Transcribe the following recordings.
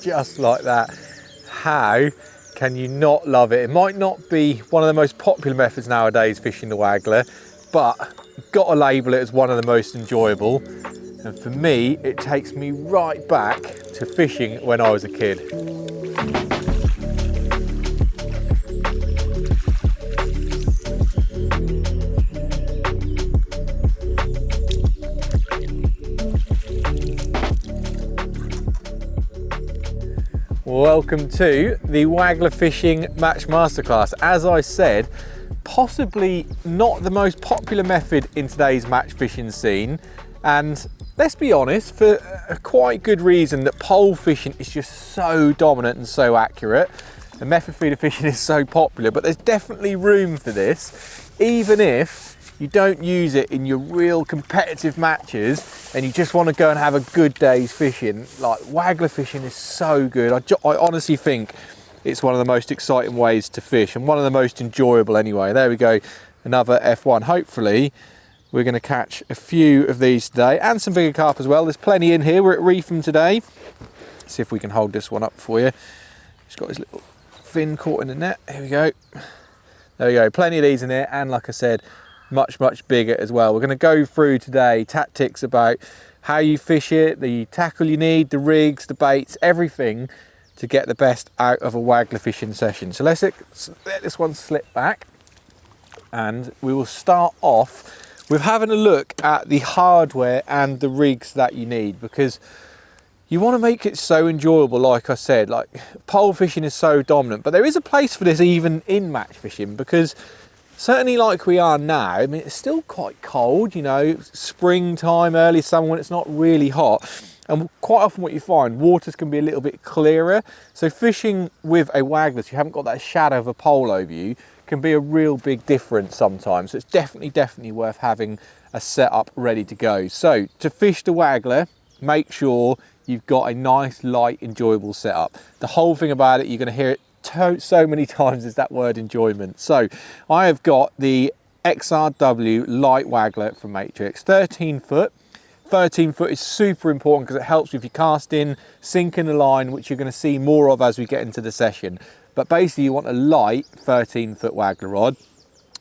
Just like that. How can you not love it? It might not be one of the most popular methods nowadays fishing the Waggler, but you've got to label it as one of the most enjoyable. And for me, it takes me right back to fishing when I was a kid. Welcome to the Waggler Fishing Match Masterclass. As I said, possibly not the most popular method in today's match fishing scene, and let's be honest, for a quite good reason, that pole fishing is just so dominant and so accurate, and method feeder fishing is so popular. But there's definitely room for this, even if you don't use it in your real competitive matches and you just want to go and have a good day's fishing. Like, Waggler fishing is so good. I honestly think it's one of the most exciting ways to fish, and one of the most enjoyable anyway. There we go, another F1. Hopefully we're going to catch a few of these today, and some bigger carp as well. There's plenty in here. We're at Reepham today. Let's see if we can hold this one up for you. He's got his little fin caught in the net. Here we go. There we go, plenty of these in here, and like I said, much bigger as well. We're going to go through today tactics about how you fish it, the tackle you need, the rigs, the baits, everything to get the best out of a Waggler fishing session. So let's let this one slip back, and we will start off with having a look at the hardware and the rigs that you need, because you want to make it so enjoyable. Like I said, like, pole fishing is so dominant, but there is a place for this even in match fishing, because certainly like we are now, I mean, it's still quite cold, you know, springtime, early summer when it's not really hot. And quite often what you find, waters can be a little bit clearer. So fishing with a Waggler, so you haven't got that shadow of a pole over you, can be a real big difference sometimes. So it's definitely worth having a setup ready to go. So to fish the Waggler, make sure you've got a nice, light, enjoyable setup. The whole thing about it, you're going to hear it so many times, is that word enjoyment. So I have got the XRW light Waggler from Matrix, 13 foot. 13 foot is super important because it helps with your casting, sinking the line, which you're going to see more of as we get into the session. But basically you want a light 13 foot Waggler rod,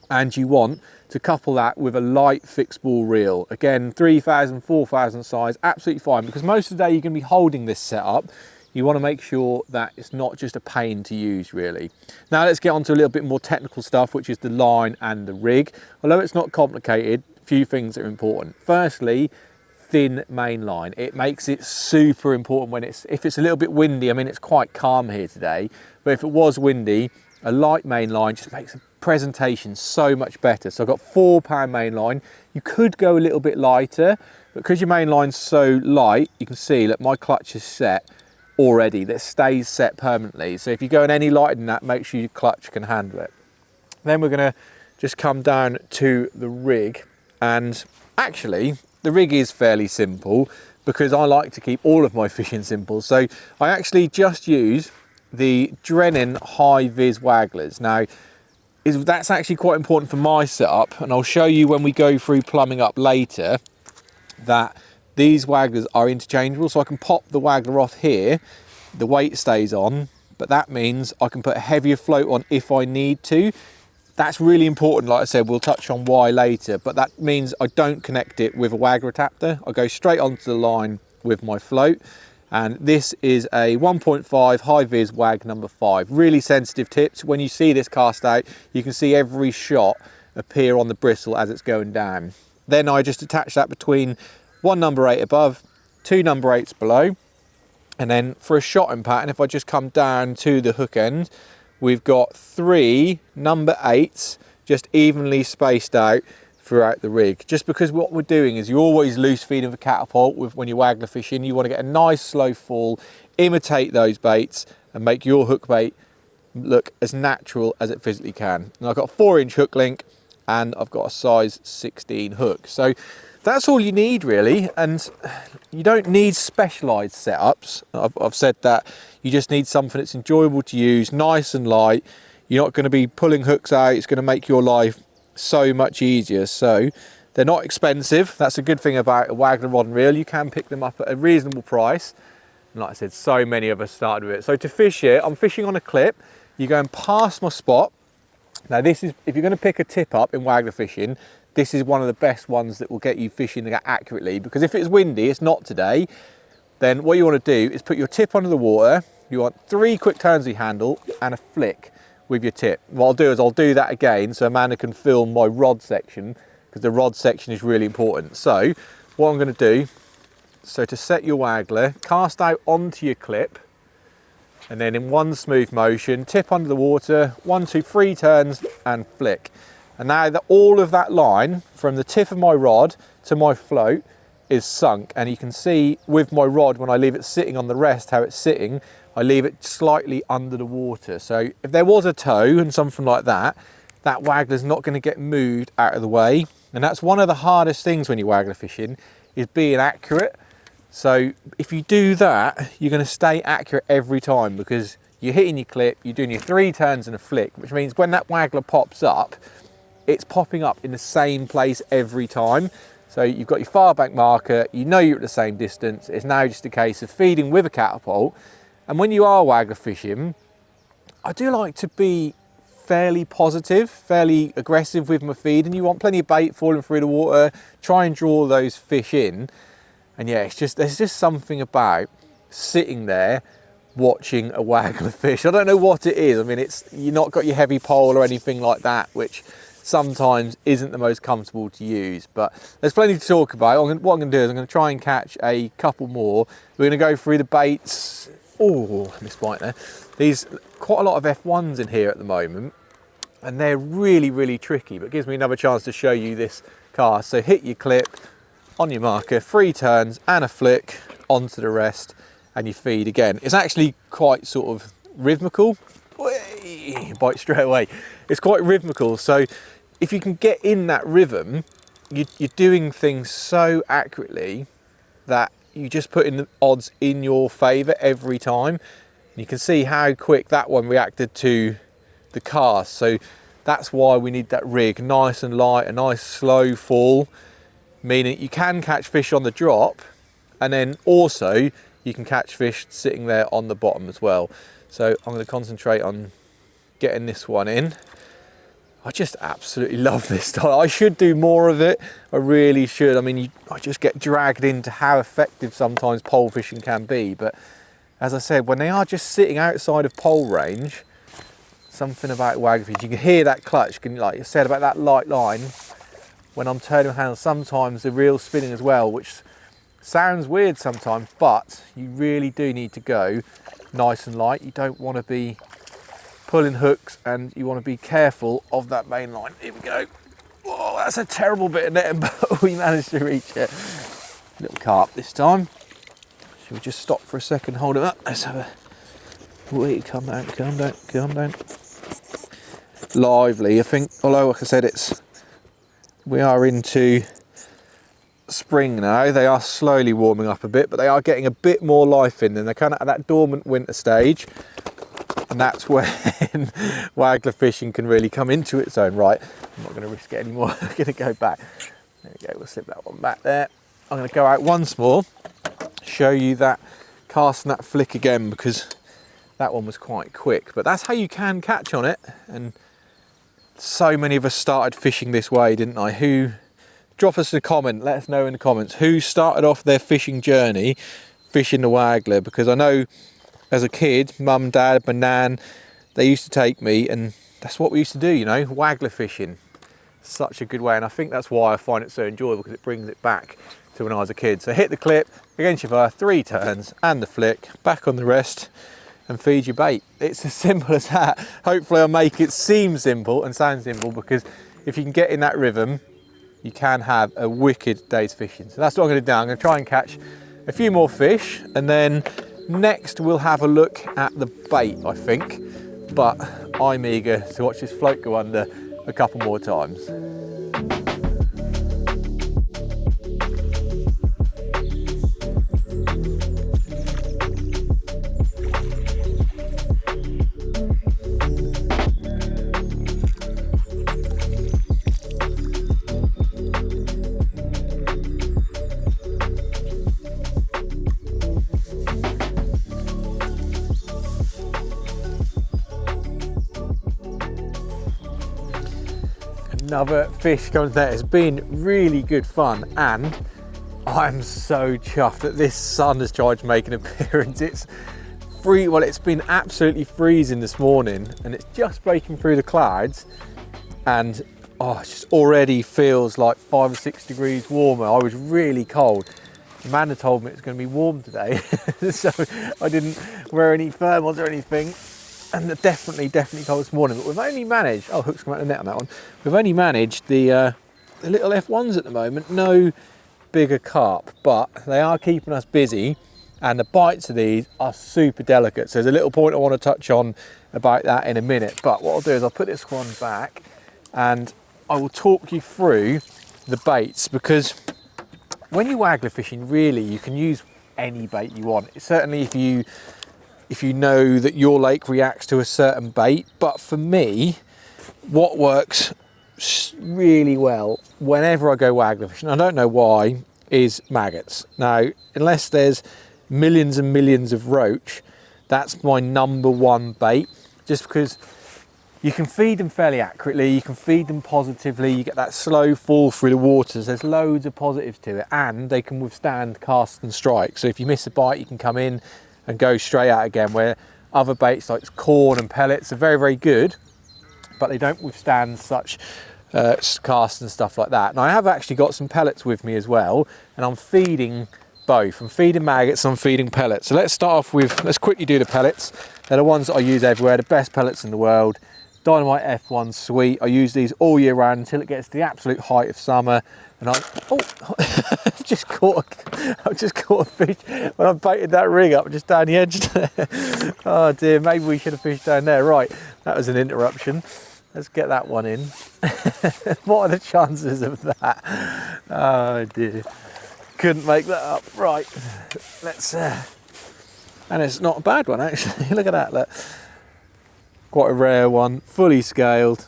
and you want to couple that with a light fixed ball reel. Again, 3,000, 4,000 size, absolutely fine, because most of the day you're going to be holding this setup. You want to make sure that it's not just a pain to use, really. Now let's get on to a little bit more technical stuff, which is the line and the rig. Although it's not complicated, a few things that are important. Firstly, thin main line. It makes it super important when if it's a little bit windy. I mean, it's quite calm here today, but if it was windy, a light main line just makes the presentation so much better. So I've got 4-pound main line. You could go a little bit lighter, but because your main line's so light, you can see that my clutch is set already, that stays set permanently. So if you go in any lighter than that, make sure your clutch can handle it. Then we're going to just come down to the rig, and actually the rig is fairly simple because I like to keep all of my fishing simple. So I actually just use the Drennan high vis Wagglers. Now that's actually quite important for my setup, and I'll show you when we go through plumbing up later that these Wagglers are interchangeable. So I can pop the Waggler off here, the weight stays on, but that means I can put a heavier float on if I need to. That's really important. Like I said, we'll touch on why later, but that means I don't connect it with a Waggler adapter. I go straight onto the line with my float, and this is a 1.5 high vis Wag number 5. Really sensitive tips. When you see this cast out, you can see every shot appear on the bristle as it's going down. Then I just attach that between one number 8 above, 2 number 8s below, and then for a shotting pattern, if I just come down to the hook end, we've got 3 number 8s just evenly spaced out throughout the rig. Just because what we're doing is you're always loose feeding for catapult when you're Waggler fishing. You want to get a nice slow fall, imitate those baits, and make your hook bait look as natural as it physically can. And I've got a 4-inch hook link, and I've got a size 16 hook. So that's all you need, really, and you don't need specialised setups. I've said that. You just need something that's enjoyable to use, nice and light. You're not going to be pulling hooks out. It's going to make your life so much easier. So they're not expensive. That's a good thing about a Waggler rod and reel. You can pick them up at a reasonable price. And like I said, so many of us started with it. So to fish here, I'm fishing on a clip. You're going past my spot. Now this is, if you're going to pick a tip up in Waggler fishing, this is one of the best ones that will get you fishing accurately, because if it's windy, it's not today, then what you want to do is put your tip under the water. You want 3 quick turns of your handle and a flick with your tip. What I'll do is I'll do that again so Amanda can film my rod section, because the rod section is really important. So what I'm going to do, so to set your Waggler, cast out onto your clip, and then in one smooth motion, tip under the water, 1, 2, 3 turns and flick. And now that all of that line from the tip of my rod to my float is sunk, and you can see with my rod when I leave it sitting on the rest how it's sitting, I leave it slightly under the water. So if there was a tow and something like that, that Waggler's not going to get moved out of the way. And that's one of the hardest things when you're Waggler fishing, is being accurate. So if you do that, you're going to stay accurate every time, because you're hitting your clip, you're doing your 3 turns and a flick, which means when that Waggler pops up, it's popping up in the same place every time. So you've got your far bank marker, you know you're at the same distance. It's now just a case of feeding with a catapult. And when you are Waggler fishing, I do like to be fairly positive, fairly aggressive with my feed, and you want plenty of bait falling through the water, try and draw those fish in. And yeah, there's just something about sitting there watching a Waggler fish. I don't know what it is. I mean, you're not got your heavy pole or anything like that, which sometimes isn't the most comfortable to use, but there's plenty to talk about. What I'm going to do is I'm going to try and catch a couple more. We're going to go through the baits. Oh, I missed bite there. There's quite a lot of F1s in here at the moment, and they're really, really tricky, but it gives me another chance to show you this cast. So hit your clip on your marker, 3 turns and a flick onto the rest, and you feed again. It's actually quite sort of rhythmical. Bite straight away. It's quite rhythmical, so if you can get in that rhythm, you're doing things so accurately that you just put in the odds in your favour every time. And you can see how quick that one reacted to the cast. So that's why we need that rig nice and light, a nice slow fall, meaning you can catch fish on the drop, and then also you can catch fish sitting there on the bottom as well. So I'm going to concentrate on getting this one in. I just absolutely love this style. I should do more of it. I really should. I mean, I just get dragged into how effective sometimes pole fishing can be. But as I said, when they are just sitting outside of pole range, something about Waggler fish, you can hear that clutch. Like you said about that light line, when I'm turning my handle, sometimes the reel's spinning as well, which sounds weird sometimes, but you really do need to go nice and light. You don't want to be pulling hooks, and you want to be careful of that main line. Here we go. Oh, that's a terrible bit of netting, but we managed to reach it. Little carp this time. Should we just stop for a second, hold him up? Let's have a wait. Calm down, calm down, calm down. Lively, I think, although like I said, we are into spring now. They are slowly warming up a bit, but they are getting a bit more life in them. They're kind of at that dormant winter stage. And that's when Waggler fishing can really come into its own right. I'm not going to risk it anymore. I'm going to go back. There we go, we'll slip that one back there. I'm going to go out once more, show you that cast and that flick again, because that one was quite quick. But that's how you can catch on it. And so many of us started fishing this way, didn't I? Drop us a comment, let us know in the comments who started off their fishing journey fishing the Waggler, because I know as a kid, mum, dad, my nan, they used to take me, and that's what we used to do, you know, Waggler fishing. Such a good way, and I think that's why I find it so enjoyable, because it brings it back to when I was a kid. So hit the clip, against your bar, 3 turns and the flick, back on the rest, and feed your bait. It's as simple as that. Hopefully I'll make it seem simple and sound simple, because if you can get in that rhythm, you can have a wicked day's fishing. So that's what I'm going to do. I'm going to try and catch a few more fish, and then next we'll have a look at the bait, I think, but I'm eager to watch this float go under a couple more times. Another fish comes there. It's been really good fun, and I'm so chuffed that this sun has tried to make an appearance. It's well, it's been absolutely freezing this morning, and it's just breaking through the clouds, and oh, it just already feels like 5 or 6 degrees warmer. I was really cold. Amanda told me it's going to be warm today, so I didn't wear any thermals or anything. And definitely cold this morning. But we've only managed, oh, hook's come out of the net on that one. We've only managed the little F1s at the moment. No bigger carp, but they are keeping us busy. And the bites of these are super delicate. So there's a little point I want to touch on about that in a minute. But what I'll do is I'll put this one back and I will talk you through the baits, because when you're waggler fishing, really you can use any bait you want. Certainly if you know that your lake reacts to a certain bait. But for me, what works really well whenever I go waggler fishing, I don't know why, is maggots. Now, unless there's millions and millions of roach, that's my #1 bait, just because you can feed them fairly accurately, you can feed them positively, you get that slow fall through the waters, there's loads of positives to it, and they can withstand cast and strike. So if you miss a bite, you can come in and go straight out again, where other baits like corn and pellets are very, very good, but they don't withstand such casts and stuff like that. And I have actually got some pellets with me as well, and I'm feeding both. I'm feeding maggots, I'm feeding pellets. So let's start off with, let's quickly do the pellets. They're the ones that I use everywhere, the best pellets in the world. Dynamite F1 Sweet. I use these all year round until it gets to the absolute height of summer. And I've just caught a fish when I baited that rig up just down the edge there. Oh dear, maybe we should have fished down there. Right, that was an interruption. Let's get that one in. What are the chances of that? Oh dear. Couldn't make that up. Right, let's and it's not a bad one actually. Look at that. Look. Quite a rare one, fully scaled,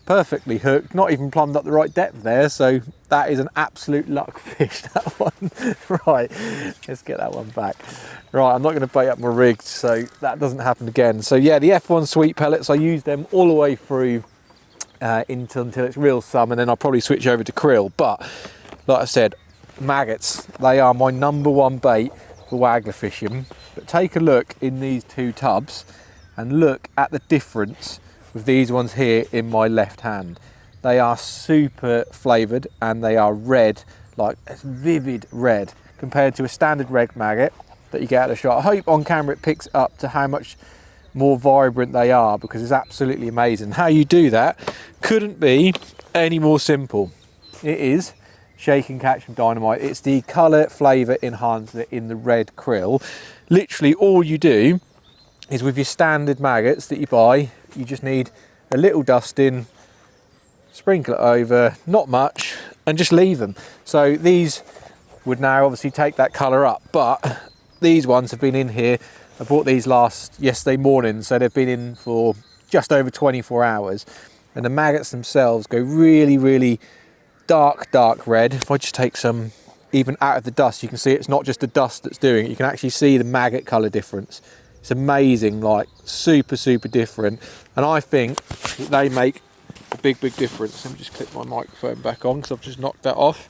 perfectly hooked, not even plumbed up the right depth there, so that is an absolute luck fish, that one. Right, let's get that one back. Right, I'm not going to bait up my rig so that doesn't happen again. So yeah, the F1 Sweet pellets, I use them all the way through until it's real summer, and then I'll probably switch over to krill. But like I said, maggots, they are my #1 bait for waggler fishing. But take a look in these two tubs and look at the difference with these ones here in my left hand. They are super flavoured and they are red, like a vivid red, compared to a standard red maggot that you get at a shot. I hope on camera it picks up to how much more vibrant they are, because it's absolutely amazing. How you do that couldn't be any more simple. It is shake and catch from Dynamite. It's the colour flavour enhancer in the red krill. Literally all you do is, with your standard maggots that you buy, you just need a little dusting, sprinkle it over, not much, and just leave them. So these would now obviously take that colour up, but these ones have been in here. I bought these yesterday morning, so they've been in for just over 24 hours. And the maggots themselves go really, really dark red. If I just take some even out of the dust, you can see it's not just the dust that's doing it. You can actually see the maggot colour difference. It's amazing, like super different. And I think that they make a big difference. Let me just clip my microphone back on, because I've just knocked that off.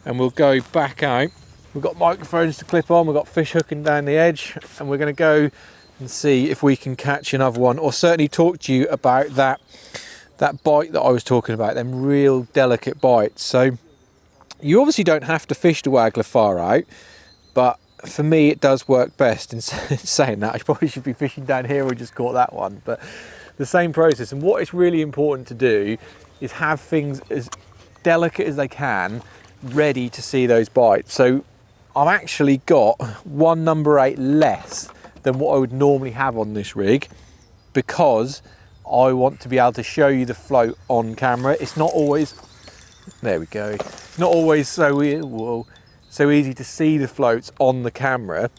And we'll go back out. We've got microphones to clip on, we've got fish hooking down the edge, and we're going to go and see if we can catch another one, or certainly talk to you about that bite that I was talking about, them real delicate bites. So you obviously don't have to fish the waggler far out, but for me it does work best. In saying that, I probably should be fishing down here. We just caught that one, but the same process. And what is really important to do is have things as delicate as they can, ready to see those bites. So I've actually got one number 8 less than what I would normally have on this rig, because I want to be able to show you the float on camera. It's not always, there we go, it's not always so easy to see the floats on the camera.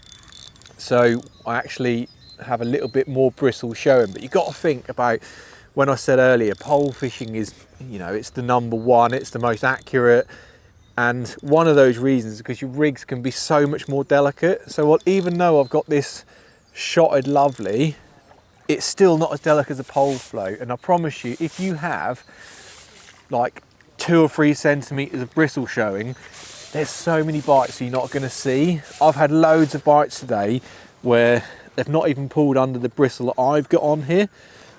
So I actually have a little bit more bristle showing. But you've got to think about, when I said earlier, pole fishing is, you know, it's the #1, it's the most accurate. And one of those reasons is because your rigs can be so much more delicate. So even though I've got this shotted lovely, it's still not as delicate as a pole float. And I promise you, if you have like 2 or 3 centimetres of bristle showing, there's so many bites you're not going to see. I've had loads of bites today where they've not even pulled under the bristle that I've got on here.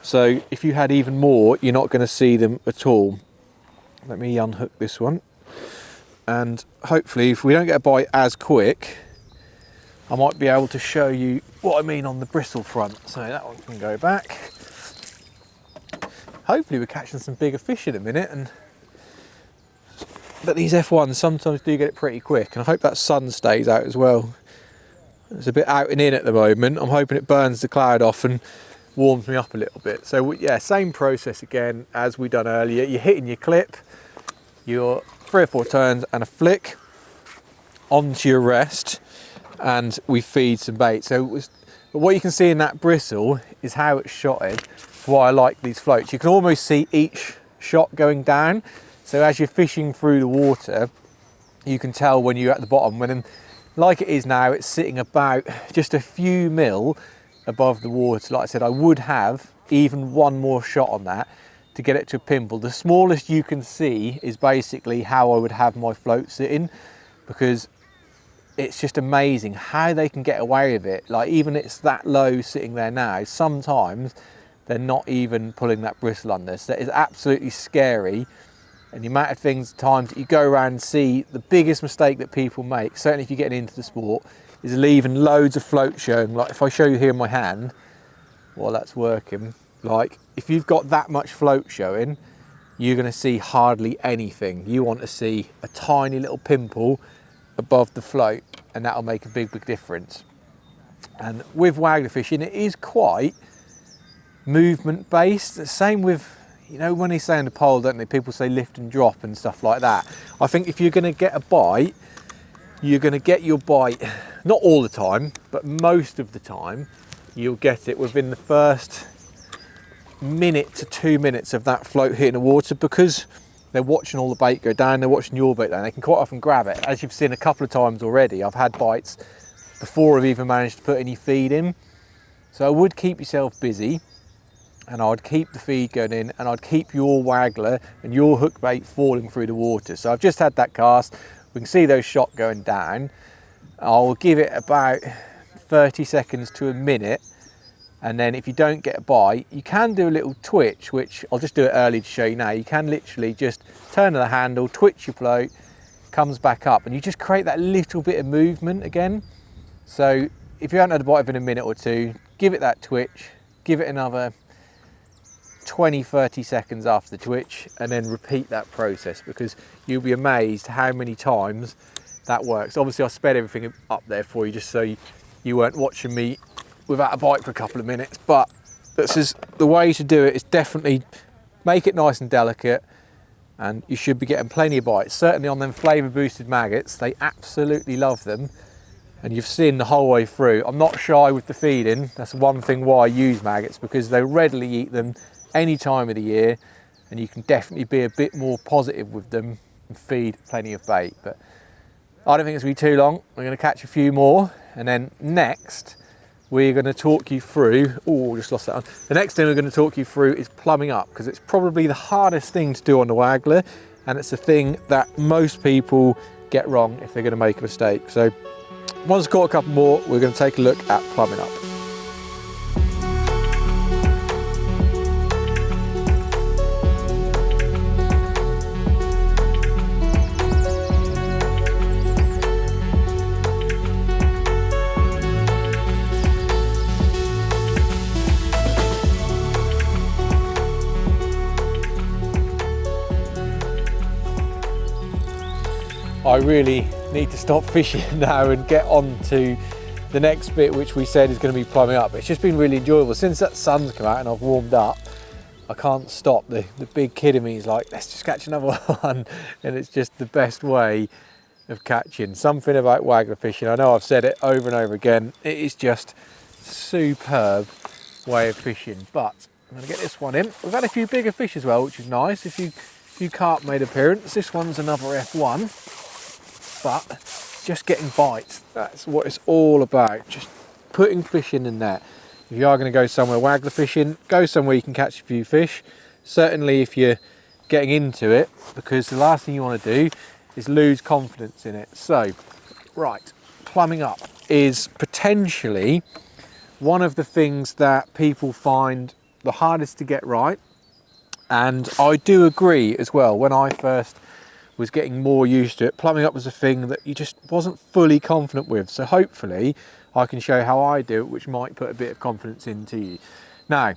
So if you had even more, you're not going to see them at all. Let me unhook this one. And hopefully, if we don't get a bite as quick, I might be able to show you what I mean on the bristle front. So that one can go back. Hopefully we're catching some bigger fish in a minute. But these F1s sometimes do get it pretty quick, and I hope that sun stays out as well. It's a bit out and in at the moment. I'm hoping it burns the cloud off and warms me up a little bit. So yeah, same process again as we done earlier. You're hitting your clip, your 3 or 4 turns and a flick onto your rest, and we feed some bait. So what you can see in that bristle is how it's shotted. That's why I like these floats. You can almost see each shot going down. So as you're fishing through the water, you can tell when you're at the bottom. When, like it is now, it's sitting about just a few mil above the water. Like I said, I would have even 1 more shot on that to get it to a pimple. The smallest you can see is basically how I would have my float sitting, because it's just amazing how they can get away with it. Like, even it's that low sitting there now, sometimes they're not even pulling that bristle under. So that is absolutely scary. And the amount of times that you go around and see, the biggest mistake that people make, certainly if you're getting into the sport, is leaving loads of float showing. Like if I show you here in my hand, while that's working, like if you've got that much float showing, you're going to see hardly anything. You want to see a tiny little pimple above the float, and that'll make a big difference. And with Waggler fishing, it is quite movement based. The same with, you know, when they say on the pole, don't they, people say lift and drop and stuff like that. I think if you're going to get a bite, you're going to get your bite, not all the time, but most of the time, you'll get it within the first minute to 2 minutes of that float hitting the water, because they're watching all the bait go down, they're watching your bait down, they can quite often grab it. As you've seen a couple of times already, I've had bites before I've even managed to put any feed in. So I would keep yourself busy, and I'd keep the feed going in, and I'd keep your waggler and your hook bait falling through the water. So I've just had that cast, we can see those shot going down. I'll give it about 30 seconds to a minute, and then if you don't get a bite, you can do a little twitch, which I'll just do it early to show you now. You can literally just turn the handle, twitch your float, comes back up, and you just create that little bit of movement again. So if you haven't had a bite within a minute or two, give it that twitch, give it another 20-30 seconds after the twitch, and then repeat that process, because you'll be amazed how many times that works. Obviously I sped everything up there for you just so you weren't watching me without a bite for a couple of minutes, but this is the way to do it. Is definitely make it nice and delicate, and you should be getting plenty of bites. Certainly on them flavour boosted maggots, they absolutely love them, and you've seen the whole way through. I'm not shy with the feeding. That's one thing why I use maggots, because they readily eat them any time of the year, and you can definitely be a bit more positive with them and feed plenty of bait. But I don't think it's going to be too long. We're going to catch a few more, and then next we're going to talk you through, oh, just lost that one. The next thing we're going to talk you through is plumbing up, because it's probably the hardest thing to do on the Waggler, and it's the thing that most people get wrong if they're going to make a mistake. So once we've caught a couple more, we're going to take a look at plumbing up. I really need to stop fishing now and get on to the next bit, which we said is going to be plumbing up. It's just been really enjoyable. Since that sun's come out and I've warmed up, I can't stop. The big kid in me is like, let's just catch another one. And it's just the best way of catching. Something about Waggler fishing, I know I've said it over and over again, it is just superb way of fishing. But I'm going to get this one in. We've had a few bigger fish as well, which is nice. A few carp made appearance. This one's another F1. But just getting bites, that's what it's all about. Just putting fish in the net. If you are going to go somewhere Waggler fishing, go somewhere you can catch a few fish. Certainly if you're getting into it, because the last thing you want to do is lose confidence in it. So, right, plumbing up is potentially one of the things that people find the hardest to get right. And I do agree as well. When I first was getting more used to it, plumbing up was a thing that you just wasn't fully confident with. So hopefully I can show how I do it, which might put a bit of confidence into you. Now,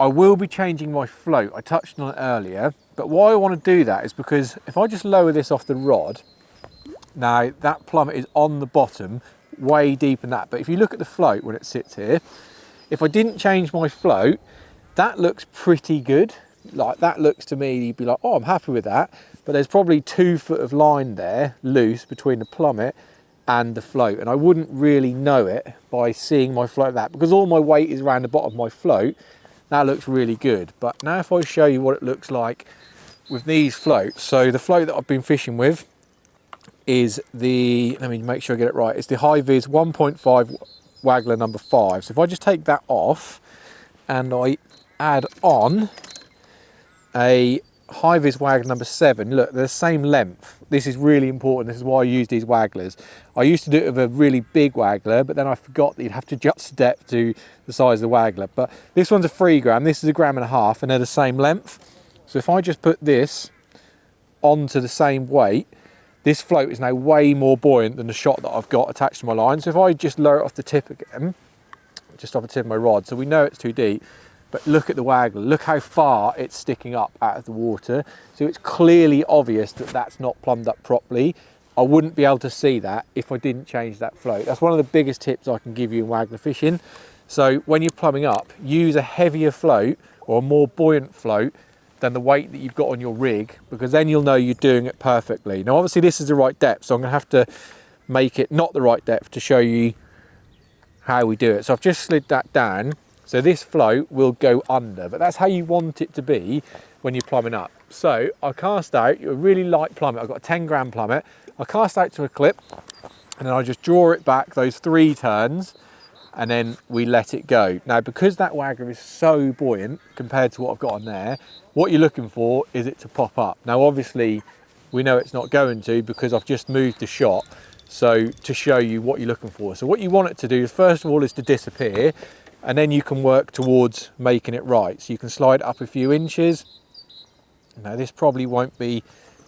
I will be changing my float. I touched on it earlier, but why I want to do that is because if I just lower this off the rod, now that plummet is on the bottom, way deep in that. But if you look at the float when it sits here, if I didn't change my float, that looks pretty good. Like that looks to me, you'd be like, oh, I'm happy with that. But there's probably 2 foot of line there loose between the plummet and the float. And I wouldn't really know it by seeing my float like that, because all my weight is around the bottom of my float. That looks really good. But now if I show you what it looks like with these floats. So the float that I've been fishing with is the, let me make sure I get it right, it's the High Vis 1.5 Waggler number 5. So if I just take that off and I add on a High Vis Waggler number 7, look, they're the same length. This is really important. This is why I use these Wagglers. I used to do it with a really big Waggler, but then I forgot that you'd have to adjust the depth to the size of the Waggler. But this one's a 3 gram, this is a 1.5 grams, and they're the same length. So if I just put this onto the same weight, this float is now way more buoyant than the shot that I've got attached to my line. So if I just lower it off the tip again, just off the tip of my rod, so we know it's too deep, but look at the Waggler, look how far it's sticking up out of the water. So it's clearly obvious that that's not plumbed up properly. I wouldn't be able to see that if I didn't change that float. That's one of the biggest tips I can give you in Waggler fishing. So when you're plumbing up, use a heavier float or a more buoyant float than the weight that you've got on your rig, because then you'll know you're doing it perfectly. Now obviously this is the right depth, so I'm gonna have to make it not the right depth to show you how we do it. So I've just slid that down, so this float will go under, but that's how you want it to be when you're plumbing up. So I cast out a really light plummet, I've got a 10 gram plummet, I cast out to a clip, and then I just draw it back those 3 turns, and then we let it go. Now, because that Waggler is so buoyant compared to what I've got on there, what you're looking for is it to pop up. Now, obviously, we know it's not going to because I've just moved the shot, so to show you what you're looking for. So what you want it to do, first of all, is to disappear, and then you can work towards making it right. So you can slide up a few inches. Now, this probably won't be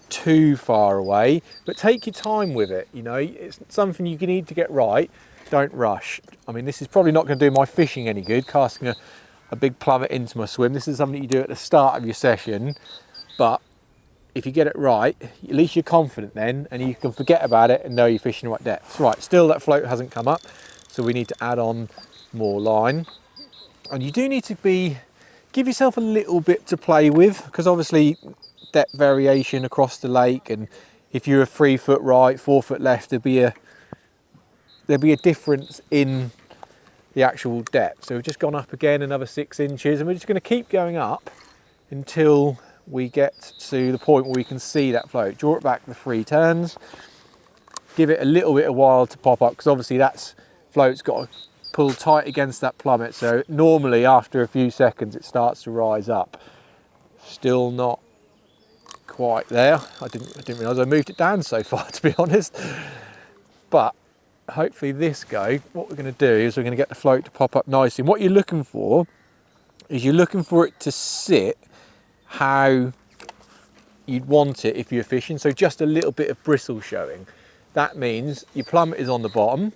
too far away, but take your time with it. You know, it's something you need to get right. Don't rush. I mean, this is probably not going to do my fishing any good, casting a big plummet into my swim. This is something you do at the start of your session, but if you get it right, at least you're confident then, and you can forget about it and know you're fishing the right depth. Right, still that float hasn't come up, so we need to add on more line. And you do need to give yourself a little bit to play with, because obviously depth variation across the lake, and if you're a 3 foot right, 4 foot left, there'd be a difference in the actual depth. So we've just gone up again another 6 inches, and we're just going to keep going up until we get to the point where we can see that float. Draw it back the 3 turns, give it a little bit of while to pop up, because obviously that float's got to pull tight against that plummet. So normally after a few seconds it starts to rise up. Still not quite there. I didn't realise I moved it down so far, to be honest. But hopefully this go, what we're going to do is we're going to get the float to pop up nicely. And what you're looking for is you're looking for it to sit how you'd want it if you're fishing. So just a little bit of bristle showing. That means your plummet is on the bottom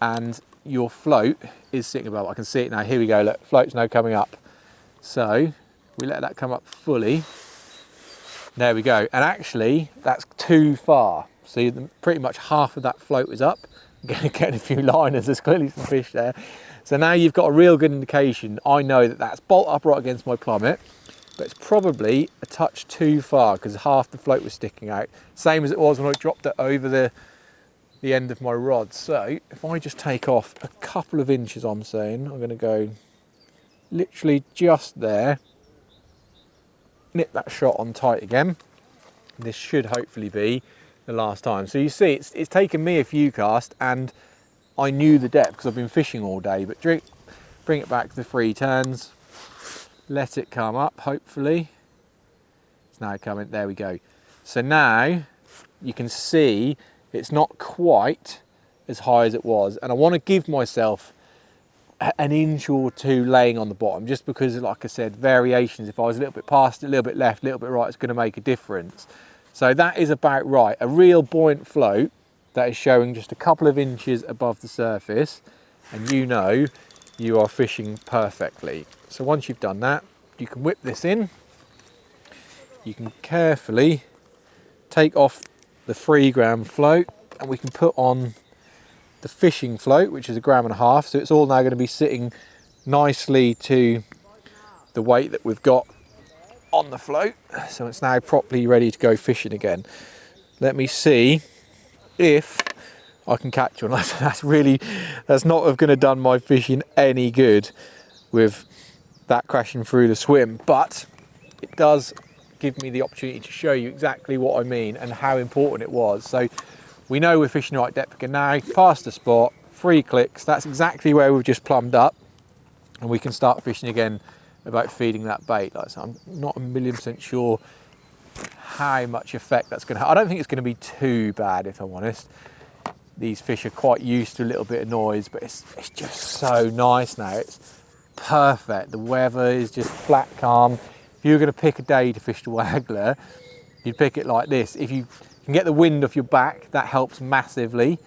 and your float is sitting above. I can see it now. Here we go. Look, float's now coming up. So we let that come up fully. There we go. And actually that's too far. See, pretty much half of that float is up. Getting a few liners, there's clearly some fish there. So now you've got a real good indication. I know that that's bolt upright against my plummet, but it's probably a touch too far because half the float was sticking out. Same as it was when I dropped it over the end of my rod. So if I just take off a couple of inches, I'm saying, I'm going to go literally just there, nip that shot on tight again. This should hopefully be the last time. So you see it's taken me a few casts and I knew the depth because I've been fishing all day, but bring it back to the 3 turns, let it come up hopefully. It's now coming, there we go. So now you can see it's not quite as high as it was, and I want to give myself an inch or two laying on the bottom, just because, like I said, variations, if I was a little bit past it, a little bit left, a little bit right, it's going to make a difference. So that is about right. A real buoyant float that is showing just a couple of inches above the surface, and you know you are fishing perfectly. So once you've done that, you can whip this in. You can carefully take off the 3 gram float, and we can put on the fishing float, which is 1.5 grams. So it's all now going to be sitting nicely to the weight that we've got on the float. So it's now properly ready to go fishing again. Let me see if I can catch one. That's not going to done my fishing any good with that crashing through the swim, but it does give me the opportunity to show you exactly what I mean and how important it was. So we know we're fishing the right depth again now, past the spot, 3 clicks, that's exactly where we've just plumbed up, and we can start fishing again about feeding that bait. Like I said, I'm not 1,000,000% sure how much effect that's going to have. I don't think it's going to be too bad, if I'm honest. These fish are quite used to a little bit of noise, but it's just so nice now. It's perfect. The weather is just flat calm. If you were going to pick a day to fish the Waggler, you'd pick it like this. If you can get the wind off your back, that helps massively.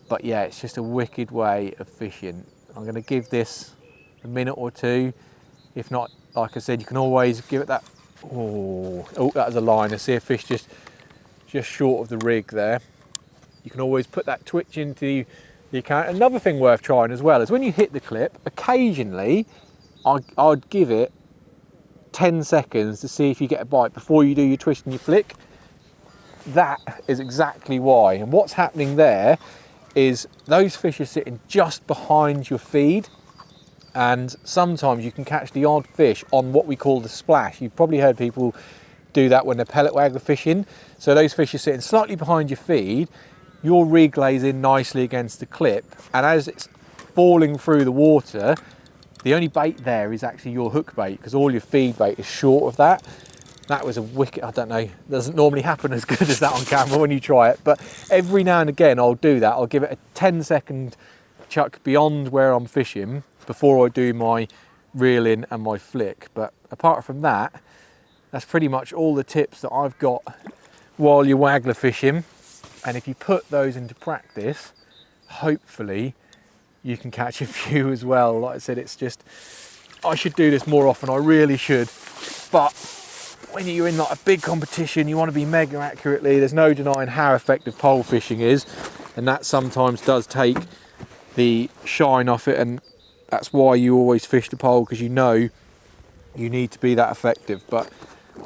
But yeah, it's just a wicked way of fishing. I'm going to give this a minute or two. If not, like I said, you can always give it that. Oh, that was a line. I see a fish just short of the rig there. You can always put that twitch into the account. Another thing worth trying as well is when you hit the clip, occasionally I'd give it 10 seconds to see if you get a bite before you do your twist and your flick. That is exactly why. And what's happening there is those fish are sitting just behind your feed, and sometimes you can catch the odd fish on what we call the splash. You've probably heard people do that when they're pellet waggler fishing. So those fish are sitting slightly behind your feed, your rig lays in nicely against the clip, and as it's falling through the water, the only bait there is actually your hook bait, because all your feed bait is short of that. That was a wicked, I don't know, doesn't normally happen as good as that on camera when you try it, but every now and again I'll do that. I'll give it a 10-second chuck beyond where I'm fishing before I do my reel in and my flick. But apart from that, that's pretty much all the tips that I've got while you're Waggler fishing. And if you put those into practice, hopefully you can catch a few as well. Like I said, it's just, I should do this more often, I really should. But when you're in like a big competition, you want to be mega accurately. There's no denying how effective pole fishing is, and that sometimes does take the shine off it, and that's why you always fish the pole, because you know you need to be that effective. But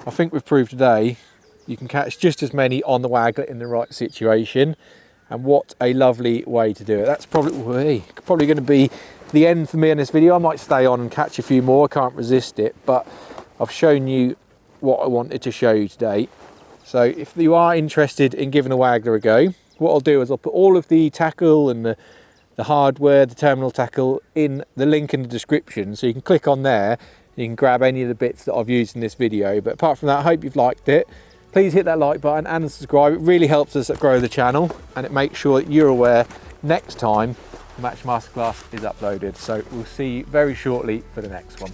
I think we've proved today you can catch just as many on the Waggler in the right situation, and what a lovely way to do it. That's probably going to be the end for me in this video. I might stay on and catch a few more, I can't resist it, but I've shown you what I wanted to show you today. So if you are interested in giving a Waggler a go, what I'll do is I'll put all of the tackle and the hardware, the terminal tackle, in the link in the description, so you can click on there and you can grab any of the bits that I've used in this video. But apart from that, I hope you've liked it. Please hit that like button and subscribe. It really helps us grow the channel, and it makes sure that you're aware next time the Match Masterclass is uploaded. So we'll see you very shortly for the next one.